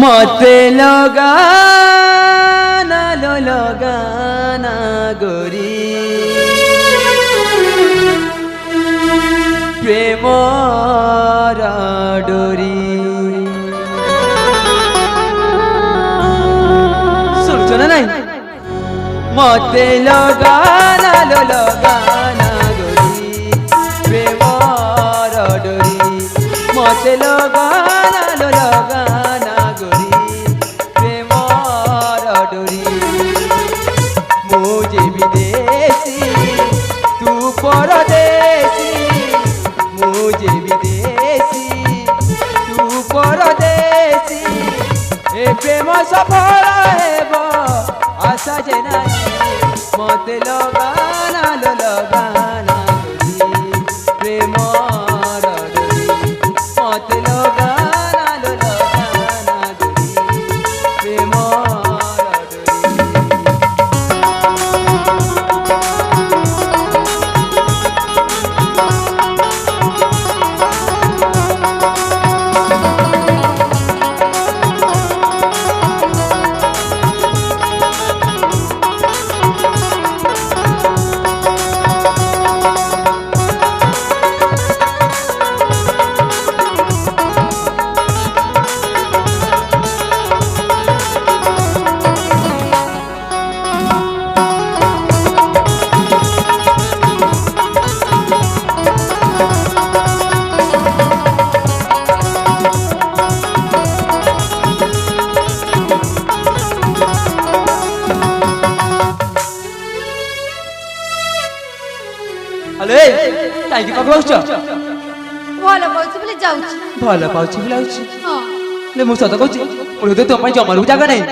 মতে লগানা লো লগানা গরি প্রেমর ডোরি শুনছো না নাই মতে লগানা লো লগানা গরি প্রেমর ডোরি মতে লগানা লো লগানা গরি প্রেমর ডোরি মুঝে বিদেশি তু পরদেশি মুঝে বিদেশি তু পরদেশি এ প্রেম সফল হেব আশা যে নাই মতে লগানা লো লগানা গরি প্রেমর ডোরি মতে লগানা লো লগানা গরি প্রেমর আলে কাইকি পাক বসছ ଭଲ ପାଉଛି ବୋଲି ଯାଉଛି। ଭଲ ପାଉଛି ବୋଲି ଆଉଛି ହଁ ଲେ ମୁଁ ସତ କହୁଛି ମୋର ତ ତମ ପାଇଁ ଜମାରୁ ଜାଗା ନାହିଁ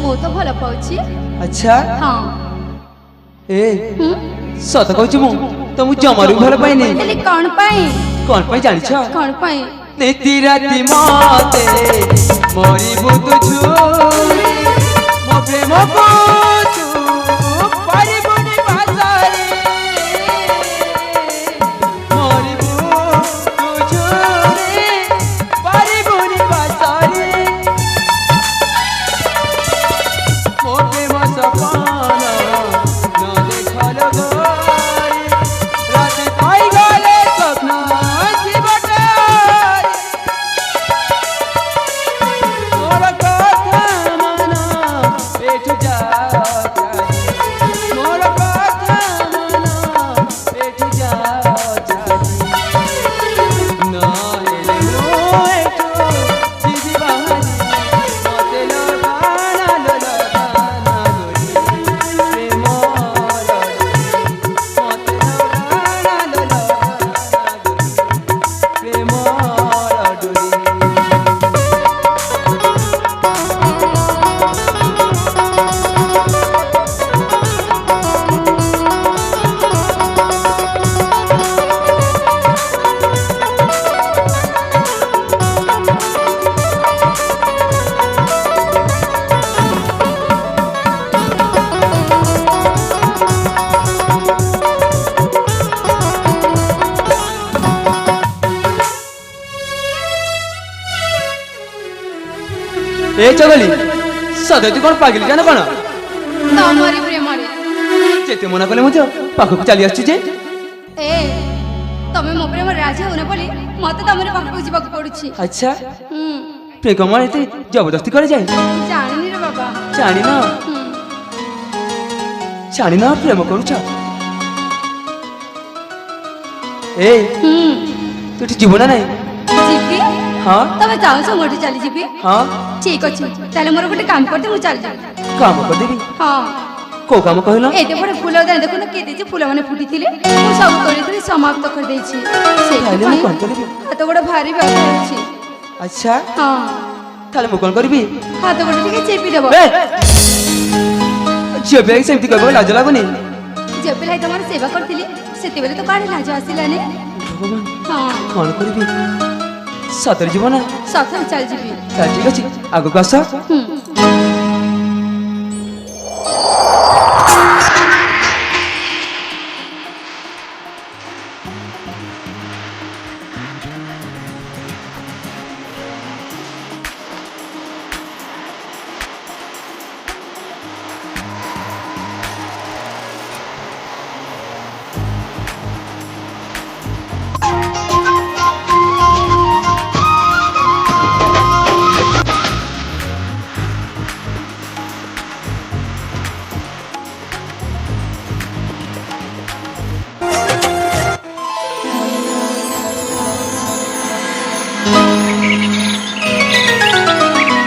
ମୁଁ ତ ଭଲ ପାଉଛି। ଆଚ୍ଛା ହଁ ଏ ସତ କହୁଛି ମୁଁ ତମକୁ ଜମାରୁ ଭଲ ପାଇନି ହେଲେ କ'ଣ ପାଇଁ କଣ ପାଇଁ ଜାଣିଛ କ'ଣ ପାଇଁ ନିତି ରାତି ମତେ ମରିବୁ ତୁ ଝୁରି ମୋ ପ୍ରେମକୁ ତୁ ପାରିବୁନି ଭାଷାରେ ମରିବୁ ତୁ ଝୁରି ପାରିବୁନି ଭାଷାରେ ମୋ ପ୍ରେମ ସପନ ନ ଦେଖଲ ଗୋରି ରାତି ପାଇଗଲେ ସ୍ୱପ୍ନ জীবটারে তোর কথা মন এঠু যাও জানি মোর কথা মন এঠু যাও জানি না এলে মো এঠু দিদি বাহারি মতে লগানা লো লগানা গরি প্রেমর মতে লগানা লো লগানা গরি প্রেমর ডোরি ए चगली सदा तू कौन पागली जाना कौन ତମରି ପ୍ରେମରେ ଯେତେ ମନା କଲେ ମଧ୍ୟ ପାଖକୁ ଚାଲି ଆସୁଛି ଯେ ଏ ତମେ ମୋ ପ୍ରେମରେ ରାଜି ହଉନ ବୋଲି ମତେ ତମର ପାଖକୁ ଯିବାକୁ ପଡୁଛି। ଆଚ୍ଛା ହୁଁ ପ୍ରେମ ଏତେ ଜବରଦସ୍ତି କରାଯାଏ ଜାଣିନି ରେ ବାବା। ଜାଣିନ ହୁଁ ଜାଣିନ ପ୍ରେମ କରୁଛ ଏ ହୁଁ ତୁ ଏଠି ଯିବୁ ନା ନାହିଁ ଯିବି ହଁ ତମେ ଚାହୁଁଛ ମୁଁ ଏଠି ଚାଲିଯିବି ହଁ ଠିକ ଅଛି ତାହେଲେ ମୋର ଗୋଟେ କାମ କରିଦେ ମୁଁ ଚାଲିଯିବି। କାମ କରିଦେବି ହଁ କୋଉ କାମ କହିଲ ଏତେ ବଡ ଫୁଲ ଦାନ ଦେଖୁନ କିଏ ଦେଇଛି ଫୁଲ ମାନେ ଫୁଟିଥିଲେ ମୁଁ ସବୁ ତୋଳିଥିଲି ସମାପ୍ତ କରିଦେଇଛି। ତାହେଲେ ମୁଁ ସେଇଥିପାଇଁ କଣ କରିବି ହାତ ଗୋଡ ଭାରି ବ୍ୟଥା ଅଛି। ଆଚ୍ଛା ହଁ ତାହେଲେ ମୁଁ କଣ କରିବି ହାତ ଗୋଡ ଟିକେ ଚିପି ଦେବ। ଏ ଝିଅ ପିଲା ସେମିତି କହିବ ଲାଜ ଲାଗୁନି ଝିଅ ପିଲା ତମର ସେବା କରିଥିଲି ସେତେବେଳେ ତ କାଢି ଲାଜ ଆସିଲାନି। ଭଗବାନ ହଁ କଣ କରିବି ସତରେ ଯିବ ନା ସତରେ ଚାଲିଯିବି। ତାହେଲେ ଠିକ ଅଛି ଆଗକୁ ଆସ ହୁଁ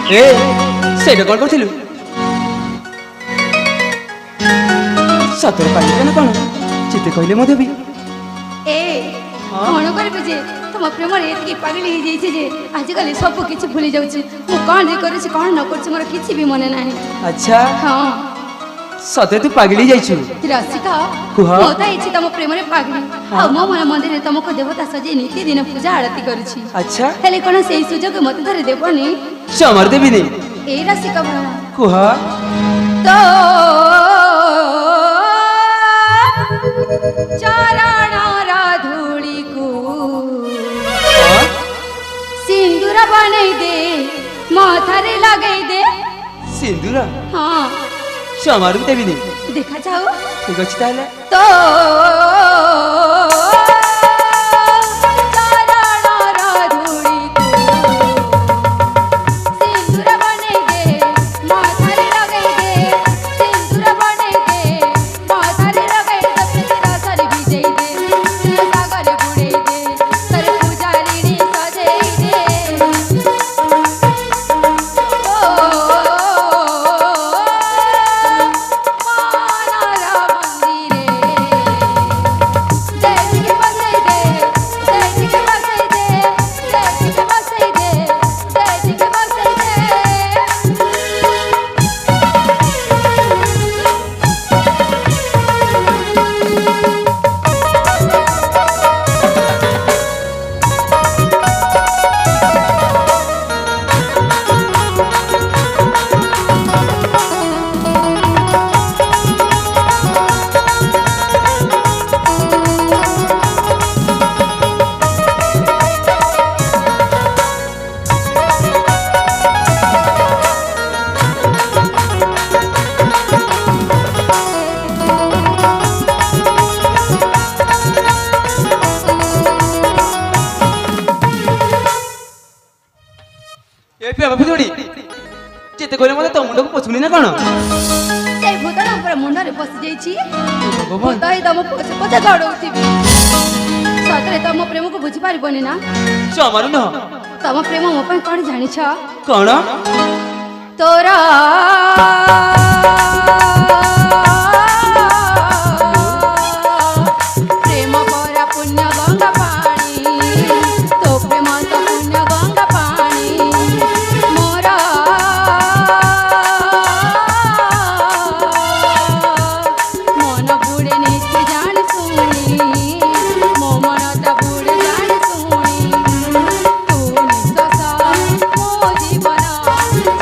ଏ ସେଇଟା କ'ଣ କରୁଥିଲୁ? ସତରେ ପାଗିଲ ନା କ'ଣ? ଚିତେ କହିଲେ ମୁଁ ଦେବି। ଏ କ'ଣ କରିବୁ ଯେ ତମ ପ୍ରେମରେ ଏତିକି ପାଗଳି ହେଇଯାଇଛି ଯେ ଆଜିକାଲି ସବୁ କିଛି ଭୁଲି ଯାଉଛି। ମୁଁ କ'ଣ ଯେ କରିଛି କ'ଣ ନ କରିଛି ମୋର କିଛି ବି ମନେ ନାହିଁ। ଆଚ୍ଛା ହଁ ସତରେ ତୁ ପାଗଳି ଯାଇଛୁ? ରସିକା କୁହ। ମୁଁ ତ ହେଇଛି ତମ ପ୍ରେମରେ ପାଗଳି। ଆଉ ମୋ ମନ ମନ୍ଦିରରେ ତମକୁ ଦେବତା ସଜେଇ ନିତିଦିନ ପୂଜା ଆଳତି କରୁଛି। ଆଚ୍ଛା ହେଲେ କ'ଣ ସେଇ ସୁଯୋଗ ମତେ ଧରି ଦେବନି? ଜମାରୁ ଦେବିନି। ଏଇ ରସିକା ଭରା କୁହ। ତ ଚରଣର ଧୂଳିକୁ ସିନ୍ଦୁର ବନେଇ ଦେ ମଥାରେ ଲଗେଇ ଦେ। ସିନ୍ଦୁର? ହଁ ଜମାରୁ ଦେବିନି। ଦେଖାଯାଉ। ଠିକ ଅଛି ତାହେଲେ। ତ ଚରଣର ଧୂଳିକୁ ସିନ୍ଦୁର ବନେଇ ଦେ ମଥାରେ ଲଗେଇ ଦେ। ସିନ୍ଦୁର ବନେଇ ଦେ ମଥାରେ ଲଗେଇ ଦେ। ରସରେ ଭିଜେଇ ଦେ ସାଗରେ ବୁଡ଼େଇ ଦେ। ତୋର ପୂଜାରିଣୀ ସଜେଇ ଦେ। ଯେତେ କହିଲେ ମତେ ତୋ ମୁଣ୍ଡକୁ ପଛୁନି ନା କ'ଣ? ସେଇ ଭୂତଟା ପୁରା ମୁଣ୍ଡରେ ପଶି ଯାଇଛି। ଭଗବାନ। ଭୂତ ହିଁ ତମ ପଛେ ପଛେ ଦୌଡ଼ଉଥିବି। ସତରେ ତମ ପ୍ରେମକୁ ବୁଝିପାରିବନି ନା? ଜମାରୁ ନୁହଁ। ତମ ପ୍ରେମ ମୋ ପାଇଁ କ'ଣ ଜାଣିଛ? କ'ଣ? ତୋର ପ୍ରେମ ପରା ପୁଣ୍ୟ ଗଙ୍ଗା ପାଣି। ତୋ ପ୍ରେମ ତ ପୁଣ୍ୟ ଗଙ୍ଗା ପାଣି। ମୋର ମନ ବୁଡ଼େ ନିତି ଜାଣି ଶୁଣି। ମୋ ମନ ତ ବୁଡ଼େ ଜାଣି ଶୁଣି। ତୁ ନିଶ୍ୱାସ ମୋ ଜୀବନ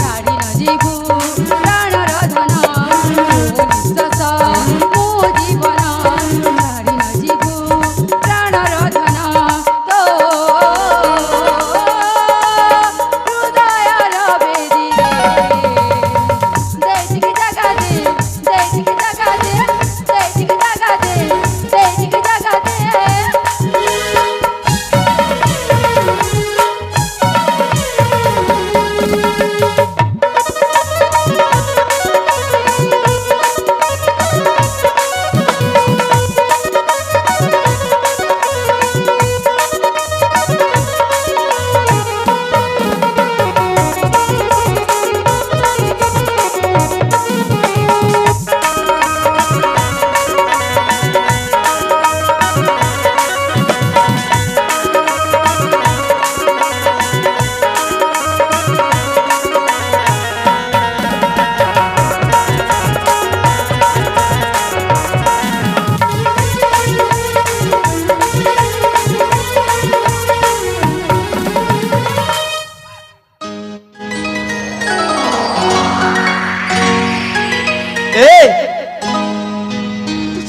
ଛାଡ଼ି ନ ଯିବୁ ପ୍ରାଣର ଧନ। ତୁ ନିଶ୍ୱାସ ମୋ ଜୀବନ ଛାଡ଼ି ନ ଯିବୁ ପ୍ରାଣର ଧନ। ତୋ ହୃଦୟର ବେଦିରେ ଦେଇଠିକି ଜାଗା ଦେ। ଦେଇଠିକି ଜାଗା ଦେ। ଦେଇଠିକି ଜାଗା ଦେ। ଦେଇଠିକି ଜାଗା ଦେ।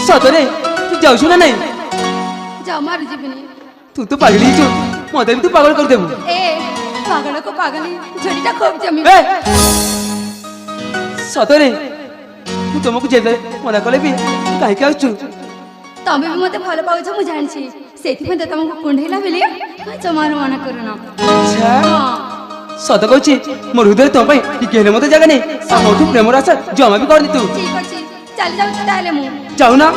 ସତରେ ତୁ ଯାଉଛୁ ନା ନାଇଁ? ଜମାରୁ ଯିବିନି। ତୁ ତ ପାଗଳି ହେଇଛୁ। ମତେ ବି ତୁ ପାଗଳ କରିଦେବୁ। ଏ ପାଗଳକୁ ପାଗଳି ଝଡ଼ିଟା ଖୁବ୍ ଜମି। ଏ ସତରେ ମୁଁ ତୁମକୁ ଯେବେ ମନା କଲେ ବି କାହିଁକି ଆସୁଛୁ? ତମେ ବି ମତେ ଭଲ ପାଉଛ ମୁଁ ଜାଣିଛି। ସେଥିପାଇଁ ତ ତମକୁ କୁଣ୍ଢେଇଲା ବୋଲି ଜମାରୁ ମନା କରୁନ। ଆଚ୍ଛା ହଁ ସତ କହୁଛି ମୋ ହୃଦୟରେ ତୋ ପାଇଁ ଟିକେ ହେଲେ ମତେ ଜାଗା ନେଇ। ମୋଠୁ ପ୍ରେମର ଆଶା ଜମା ବି କରନି ତୁ। ଠିକ ଅଛି ଚାଲି ଯାଉଛି ତାହେଲେ ମୁଁ। ଯାଉନା।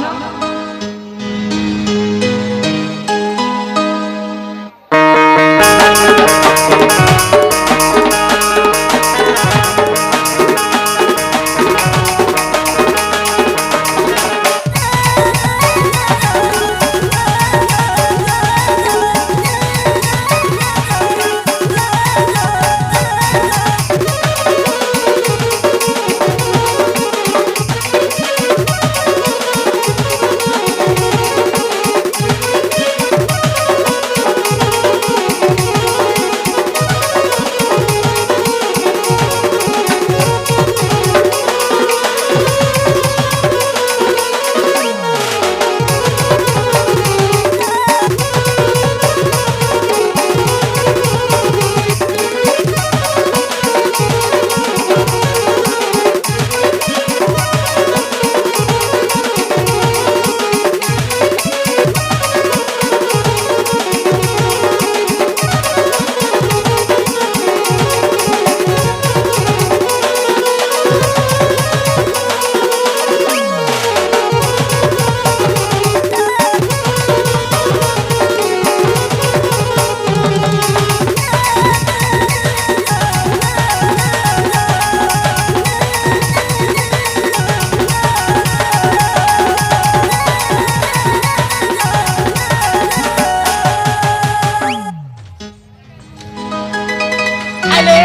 আলে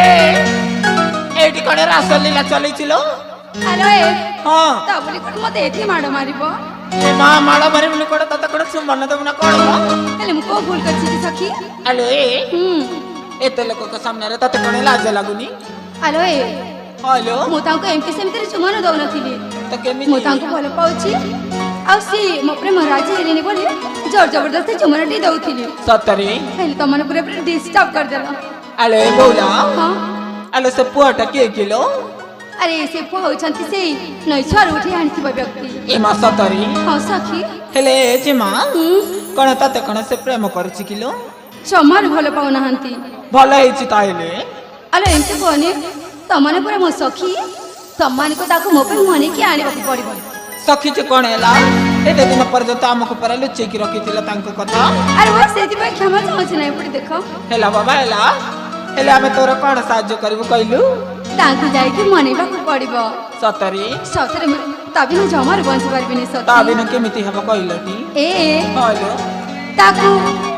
এইটি কোন রাসলীলা চলেছিল হ্যালো এ হ্যাঁ তা বলি কোন মতে এটি মাড় মারিব এ মা মাড়া মারি বলে কোন তত কোন সুমন দেব না কোন তাহলে মু কো ভুল করছি কি সখী আলে হুম এতে লোক সামনে রে ততে কোন লাজ লাগুনি হ্যালো এ হ্যালো ମୁଁ ତାଙ୍କୁ ଏମିତି ସେମିତିରେ ଚୁମନ ଦଉନଥିଲି ତ କେମିତି ମୁଁ ତାଙ୍କୁ ଭଲ ପାଉଛି ଆଉ ସିଏ ମୋ ପ୍ରେମ ରାଜି ହେଲେନି ବୋଲି ଜୋର ଜବରଦସ୍ତି ଚୁମନଟି ଦଉଥିଲି ସତରେ ହେଲେ ତମମାନେ ପୁରା ପୁରା ଡିଷ୍ଟର୍ବ କରିଦେଲ ଆଲେ ବୋଲା ହଁ ଆଲେ ସେ ପୁଅଟା କିଏ କିଲୋ ଆରେ ସେ ପୁଅ ହେଉଛନ୍ତି ସେଇ ନଈଛୁଆରୁ ଉଠି ଆଣିଥିବା ବ୍ୟକ୍ତି ଏ ମା ସତରେ ହଁ ସଖୀ ହେଲେ ଯେ ମା ହୁଁ କଣ ତତେ କଣ ସେ ପ୍ରେମ କରିଛି କିଲୋ ଜମାରୁ ଭଲ ପାଉନାହାନ୍ତି ଭଲ ହେଇଛି ତାହେଲେ ଆଲୋ ଏମିତି କୁହନି ତମମାନେ ପୁରା ମୋ ସଖୀ ତମମାନଙ୍କୁ ତାକୁ ମୋ ପାଇଁ ମନେଇକି ଆଣିବାକୁ ପଡ଼ିବ ସଖୀ ଯେ କଣ ହେଲା ଏତେ ଦିନ ପର୍ଯ୍ୟନ୍ତ ଆମକୁ ପରା ଲୁଚେଇକି ରଖିଥିଲା ତାଙ୍କ କଥା ଆରେ ବାସ୍ ସେଥିପାଇଁ କ୍ଷମା ଚାହୁଁଛି ନା ଏପଟେ ଦେଖ ହେଲା ବାବା ହେଲା ହେଲେ ଆମେ ତୋର କଣ ସାହାଯ୍ୟ କରିବୁ କହିଲୁ ତାଙ୍କୁ ଯାଇକି ମନେଇବାକୁ ପଡ଼ିବ ସତରେ ସତରେ ତା ବିନା ଜମାରୁ ବଞ୍ଚି ପାରିବିନି ତା ସତ ବିନା କେମିତି ହବ କହିଲଟି ଏ ହଲୋ ତାକୁ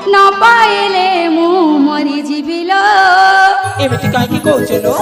ନ ପାଇଲେ ମୁଁ ମରିଯିବି ଲୋ ଏମିତି କାହିଁକି କହୁଛୁ ଲୋ